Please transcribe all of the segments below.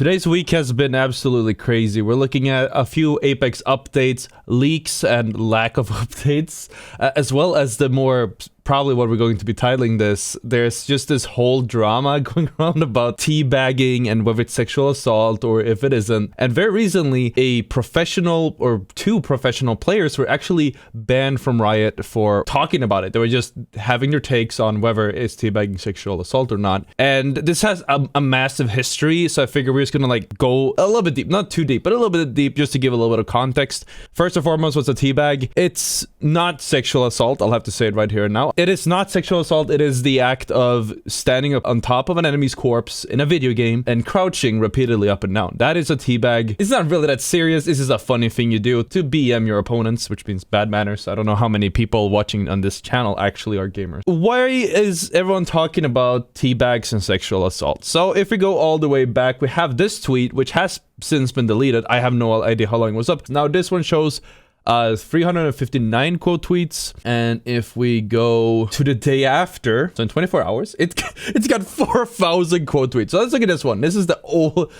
Today's week has been absolutely crazy. We're looking at a few Apex updates, leaks, and lack of updates, as well as the more probably what we're going to be titling this. There's just this whole drama going around about teabagging and whether it's sexual assault or if it isn't. And very recently, a professional or two professional players were actually banned from Riot for talking about it. They were just having their takes on whether it's teabagging sexual assault or not. And this has a massive history, so I figure we're just gonna like go a little bit deep, not too deep, but a little bit deep just to give a little bit of context. First and foremost, what's a teabag? It's not sexual assault. I'll have to say it right here and now. It is not sexual assault. It is the act of standing up on top of an enemy's corpse in a video game and crouching repeatedly up and down. That is a teabag. It's not really that serious. This is a funny thing you do to BM your opponents, which means bad manners. I don't know how many people watching on this channel actually are gamers. Why is everyone talking about teabags and sexual assault? So if we go all the way back, we have this tweet, which has since been deleted. I have no idea how long it was up. Now this one shows 359 quote tweets, and if we go to the day after, so in 24 hours, it's got 4,000 quote tweets. So let's look at this one. This is the old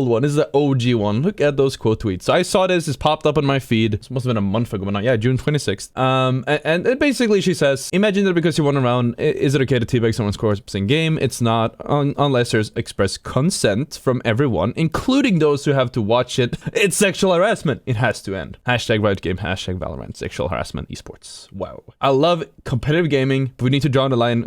one. This is the OG one. Look at those quote tweets. So I saw this popped up on my feed. This must have been a month ago, but not, yeah, June 26th. And basically she says, imagine that because you run around, is it okay to teabag someone's corpse in game? It's not, unless there's express consent from everyone, including those who have to watch it. It's sexual harassment. It has to end. Hashtag Riot Game, hashtag Valorant, sexual harassment, esports. Wow. I love competitive gaming, but we need to draw the line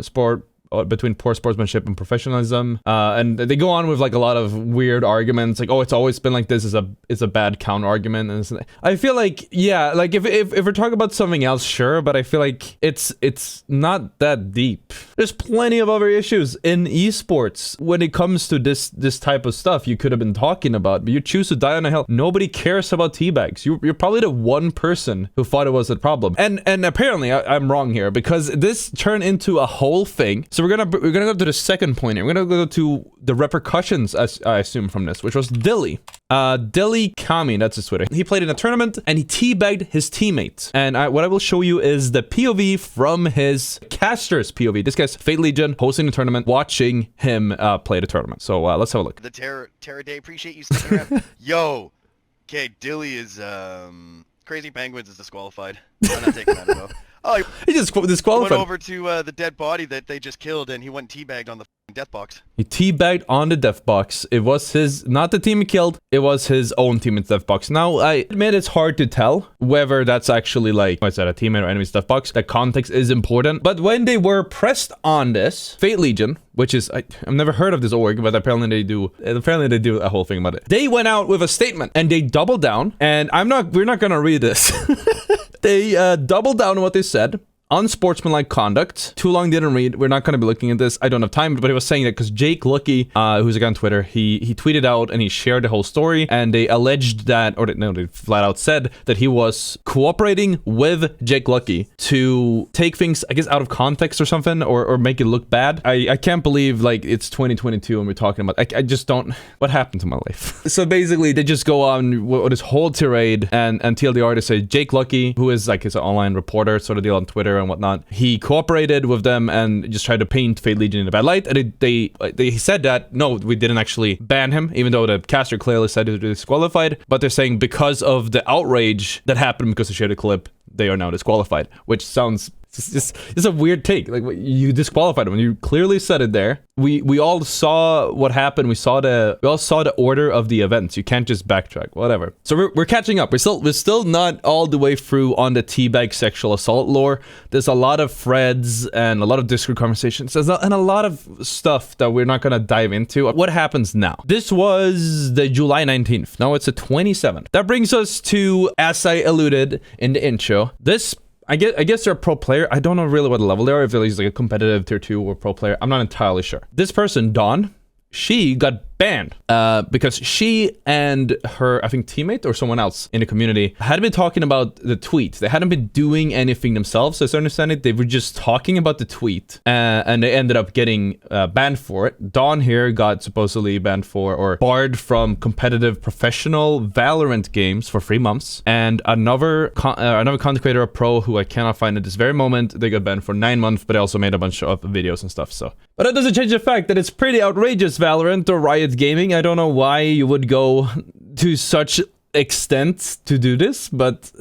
between poor sportsmanship and professionalism. And they go on with like a lot of weird arguments, like, oh, it's always been like this, is a bad counter argument. And I feel like, yeah, like if we're talking about something else, sure, but I feel like it's not that deep. There's plenty of other issues in esports when it comes to this type of stuff you could have been talking about, but you choose to die on a hill. Nobody cares about teabags. You're probably the one person who thought it was a problem. And apparently I'm wrong here, because this turned into a whole thing. So we're gonna go to the second point here. We're gonna go to the repercussions, as I assume, from this, which was Dilly. Dilly Kami, that's his Twitter. He played in a tournament and he teabagged his teammate. And what I will show you is the POV from his caster's POV. This guy's Fate Legion hosting the tournament, watching him play the tournament. So let's have a look. The Terror Day, appreciate you sticking around. Yo, okay, Dilly is Crazy Penguins is disqualified. I'm not taking that info. Oh, he just disqualified. Went over to the dead body that they just killed, and he went teabagged on the death box. He teabagged on the death box. It was his, not the team he killed, it was his own teammate's death box. Now, I admit it's hard to tell whether that's actually like, is that a teammate or enemy's death box? The context is important. But when they were pressed on this, Fate Legion, which is, I've never heard of this org, but apparently they do a whole thing about it. They went out with a statement and they doubled down, and we're not gonna read this. They doubled down on what they said. Unsportsmanlike conduct. Too long didn't read. We're not going to be looking at this. I don't have time, but he was saying that because Jake Lucky, who's a guy on Twitter, he tweeted out and he shared the whole story, and they alleged that, they flat out said that he was cooperating with Jake Lucky to take things, I guess, out of context or something, or make it look bad. I can't believe like it's 2022 and we're talking about, I just don't, what happened to my life? So basically they just go on with this whole tirade and TLDR to say Jake Lucky, who is like his online reporter sort of deal on Twitter and whatnot, he cooperated with them and just tried to paint Fate Legion in a bad light. And they said that no, we didn't actually ban him, even though the caster clearly said he was disqualified. But they're saying because of the outrage that happened because they shared a clip, they are now disqualified, which sounds it's a weird take. Like, you disqualified him. You clearly said it there. We all saw what happened. We all saw the order of the events. You can't just backtrack. Whatever. So we're catching up. We're still not all the way through on the teabag sexual assault lore. There's a lot of threads and a lot of Discord conversations and a lot of stuff that we're not gonna dive into. What happens now? This was the July 19th. Now it's the 27th. That brings us to, as I alluded in the intro, this. I guess they're a pro player. I don't know really what level they are, if they're like a competitive tier 2 or pro player. I'm not entirely sure. This person, Dawn, she got banned because she and her, I think, teammate or someone else in the community had been talking about the tweet. They hadn't been doing anything themselves, as I understand it. They were just talking about the tweet, and they ended up getting banned for it. Dawn here got supposedly banned for, or barred from, competitive professional Valorant games for 3 months. And another content creator, a pro, who I cannot find at this very moment, they got banned for 9 months, but they also made a bunch of videos and stuff. So, but that doesn't change the fact that it's pretty outrageous, Valorant or Riot Riot Gaming. I don't know why you would go to such extent to do this, but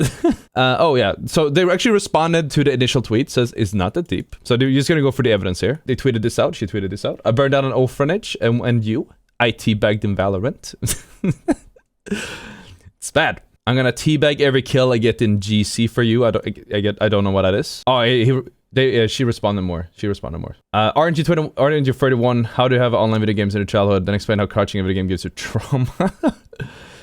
oh yeah, so they actually responded to the initial tweet, says it's not that deep. So they're just gonna go for the evidence here. They tweeted this out. She tweeted this out. I burned down an orphanage, and I teabagged in Valorant. It's bad. I'm gonna teabag every kill I get in GC for you. I don't know what that is. Oh, she responded more. RNG31, how do you have online video games in your childhood? Then explain how crouching a video game gives you trauma.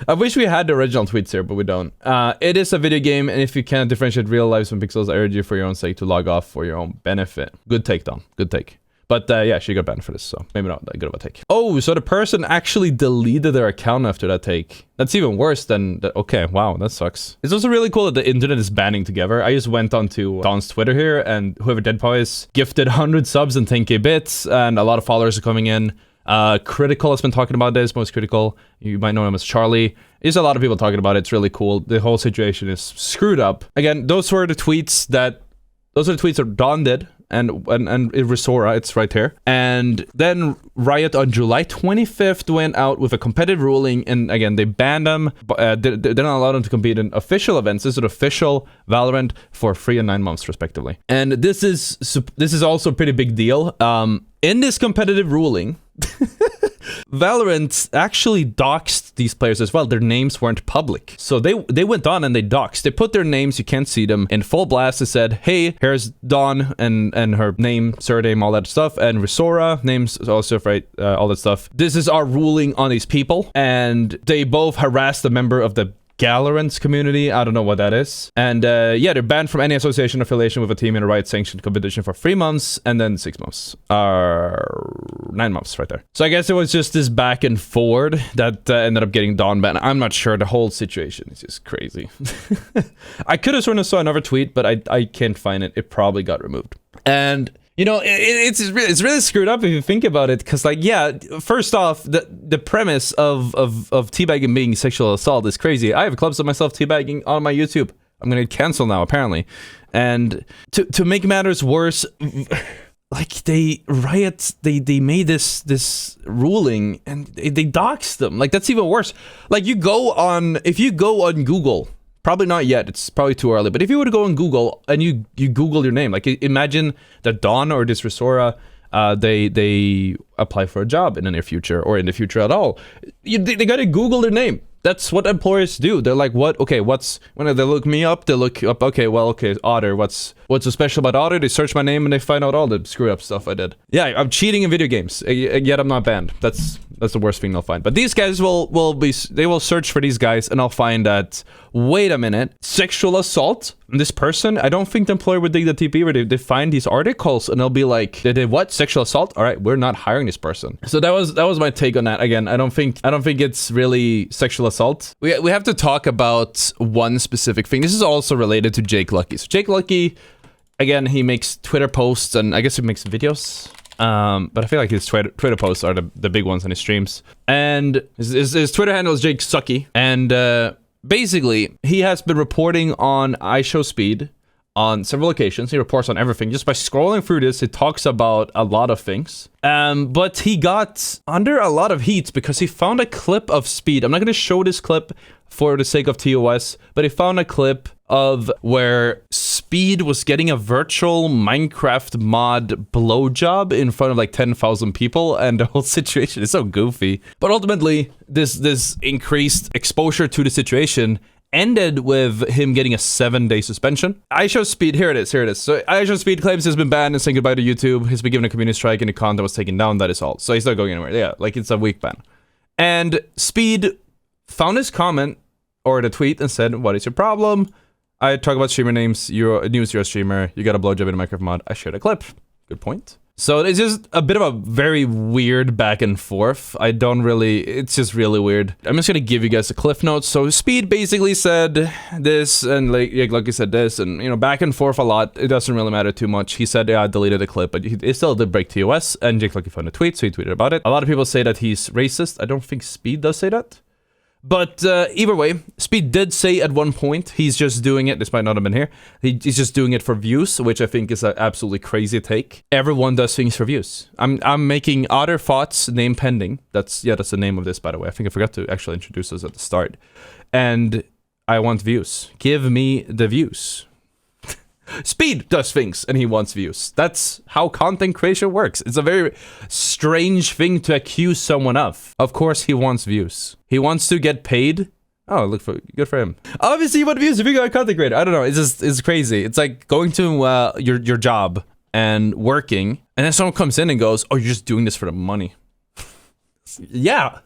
I wish we had the original tweets here, but we don't. It is a video game, and if you can't differentiate real lives from pixels, I urge you for your own sake to log off for your own benefit. Good take, Don. Good take. But yeah, she got banned for this, so maybe not that good of a take. Oh, so the person actually deleted their account after that take. That's even worse than... Okay, wow, that sucks. It's also really cool that the internet is banding together. I just went onto Don's Twitter here, and whoever Deadpaw is gifted 100 subs and 10k bits, and a lot of followers are coming in. Critical has been talking about this, most critical. You might know him as Charlie. There's a lot of people talking about it. It's really cool. The whole situation is screwed up. Again, those were the tweets that Don did. And Resora, it's right here. And then Riot on July 25th went out with a competitive ruling, and again, they banned them. They're not allowed them to compete in official events. This is official Valorant for 3 and 9 months, respectively. And this is also a pretty big deal. In this competitive ruling, Valorant actually doxed these players as well. Their names weren't public. So they went on and they doxed. They put their names, you can't see them, in full blast. They said, hey, here's Dawn and her name, surname, all that stuff. And Resora, names also, right, all that stuff. This is our ruling on these people. And they both harassed a member of the Galorant's community. I don't know what that is. And yeah, they're banned from any association affiliation with a team in a Riot-sanctioned competition for 3 months and then 6 months. 9 months right there. So I guess it was just this back and forward that ended up getting Dawn banned. I'm not sure. The whole situation is just crazy. I could have sworn I saw another tweet, but I can't find it. It probably got removed. And... you know, it's really screwed up if you think about it, because, like, yeah, first off, the premise of teabagging being sexual assault is crazy. I have clips of myself teabagging on my YouTube. I'm gonna get canceled now, apparently. And to make matters worse, like, Riot made this ruling and they doxed them. Like, that's even worse. Like, if you go on Google. Probably not yet, it's probably too early, but if you were to go on Google and you Google your name, like imagine that Dawn or this Resora, they apply for a job in the near future or in the future at all. They gotta Google their name. That's what employers do. They're like, what? Okay, when they look me up, they look up, okay, Ottr. What's so special about Ottr? They search my name and they find out all the screw up stuff I did. Yeah, I'm cheating in video games, yet I'm not banned. That's the worst thing they'll find. But these guys they will search for these guys and I'll find that, wait a minute, sexual assault? This person, I don't think the employer would dig the TP where they find these articles and they'll be like, they did what? Sexual assault? All right, we're not hiring this person. So that was my take on that. Again, I don't think it's really sexual assault. We have to talk about one specific thing. This is also related to Jake Lucky. So Jake Lucky, again, he makes Twitter posts and I guess he makes videos. But I feel like his Twitter posts are the big ones on his streams. And his Twitter handle is Jake Sucky. And basically, he has been reporting on IShowSpeed on several occasions. He reports on everything. Just by scrolling through this, he talks about a lot of things. But he got under a lot of heat because he found a clip of Speed. I'm not going to show this clip for the sake of TOS, but he found a clip of where Speed was getting a virtual Minecraft mod blowjob in front of like 10,000 people, and the whole situation is so goofy. But ultimately, this increased exposure to the situation ended with him getting a 7-day suspension. IShowSpeed, here it is. So IShowSpeed claims he's been banned and saying goodbye to YouTube. He's been given a community strike and the content was taken down. That is all. So he's not going anywhere. Yeah, like it's a week ban. And Speed found his comment or the tweet and said, what is your problem? I talk about streamer names. You're a streamer. You got a blowjob in a Minecraft mod. I shared a clip. Good point. So it's just a bit of a very weird back and forth. It's just really weird. I'm just gonna give you guys a cliff notes. So Speed basically said this, and like he said this, and you know, back and forth a lot. It doesn't really matter too much. He said, yeah, I deleted the clip, but he still did break TOS, and Jake Lucky found a tweet, so he tweeted about it. A lot of people say that he's racist. I don't think Speed does say that. But either way, Speed did say at one point he's just doing it. This might not have been here. He's just doing it for views, which I think is an absolutely crazy take. Everyone does things for views. I'm making Ottr thoughts name pending. That's the name of this, by the way. I think I forgot to actually introduce this at the start. And I want views. Give me the views. Speed does things and he wants views. That's how content creation works. It's a very strange thing to accuse someone of. Of course he wants views. He wants to get paid. Oh, good for him. Obviously you want views if you're a content creator. I don't know. It's crazy. It's like going to your job and working, and then someone comes in and goes, "Oh, you're just doing this for the money." Yeah,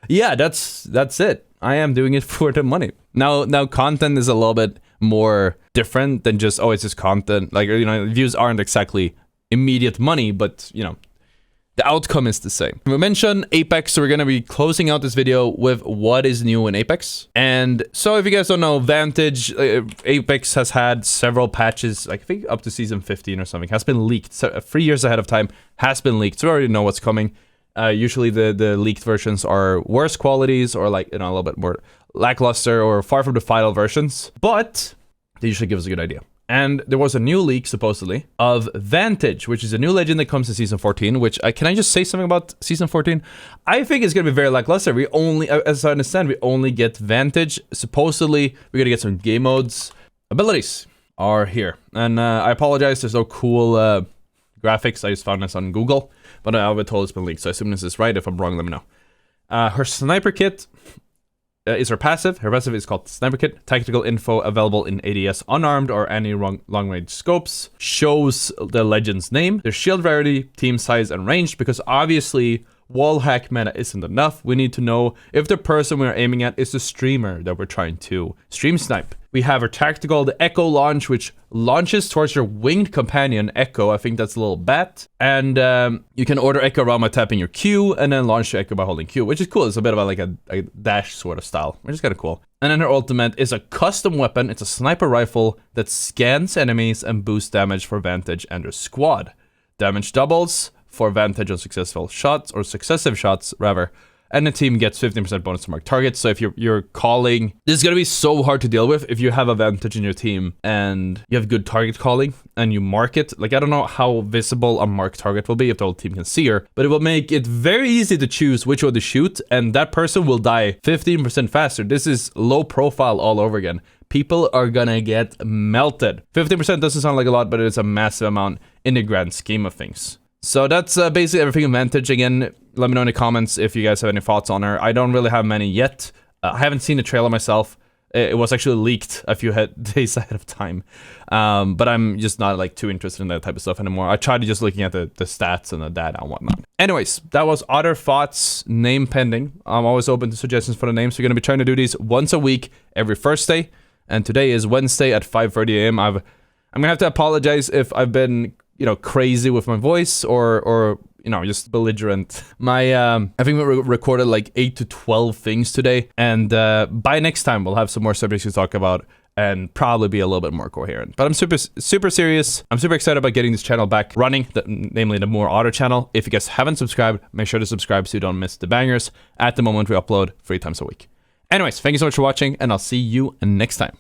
that's it. I am doing it for the money. Now content is a little bit more different than just, oh, it's just content. Like, you know, views aren't exactly immediate money, but, you know, the outcome is the same. We mentioned Apex, so we're going to be closing out this video with what is new in Apex. And so if you guys don't know, Vantage, Apex has had several patches, like I think up to season 15 or something, has been leaked. So 3 years ahead of time has been leaked, so we already know what's coming. Usually the leaked versions are worse qualities or, like, you know, a little bit more lackluster or far from the final versions, but they usually give us a good idea. And there was a new leak, supposedly, of Vantage, which is a new legend that comes in Season 14, which, can I just say something about Season 14? I think it's going to be very lackluster. We only, as I understand, we only get Vantage. Supposedly, we're going to get some game modes. Abilities are here. And I apologize, there's no cool graphics. I just found this on Google, but I've been told it's been leaked, so I assume this is right. If I'm wrong, let me know. Her sniper kit is her passive. Her passive is called Sniper Kit. Tactical info available in ADS unarmed or any long-range scopes. Shows the legend's name, their shield rarity, team size, and range, because obviously wallhack meta isn't enough. We need to know if the person we're aiming at is the streamer that we're trying to stream snipe. We have her tactical, the Echo launch, which launches towards your winged companion, Echo. I think that's a little bat. And you can order Echo around by tapping your Q, and then launch your Echo by holding Q, which is cool. It's a bit of a dash sort of style, which is kind of cool. And then her ultimate is a custom weapon. It's a sniper rifle that scans enemies and boosts damage for Vantage and her squad. Damage doubles for Vantage on successful shots, or successive shots, rather. And the team gets 15% bonus to mark targets. So if you're calling, this is going to be so hard to deal with if you have a Vantage in your team and you have good target calling and you mark it. Like, I don't know how visible a marked target will be if the whole team can see her, but it will make it very easy to choose which one to shoot, and that person will die 15% faster. This is low profile all over again. People are gonna get melted. 15% doesn't sound like a lot, but it is a massive amount in the grand scheme of things. So that's basically everything in Vantage. Again, let me know in the comments if you guys have any thoughts on her. I don't really have many yet. I haven't seen the trailer myself. It was actually leaked a few days ahead of time. But I'm just not like too interested in that type of stuff anymore. I tried just looking at the stats and the data and whatnot. Anyways, that was Ottr thoughts, name pending. I'm always open to suggestions for the names. We're going to be trying to do these once a week, every Thursday. And today is Wednesday at 5:30 a.m. I'm going to have to apologize if I've been, you know, crazy with my voice or you know, just belligerent. I think we recorded like 8 to 12 things today, and by next time we'll have some more subjects to talk about and probably be a little bit more coherent. But I'm super serious. I'm super excited about getting this channel back running, namely the More Ottr channel. If you guys haven't subscribed, make sure to subscribe so you don't miss the bangers. At the moment, we upload 3 times a week. Anyways, thank you so much for watching, and I'll see you next time.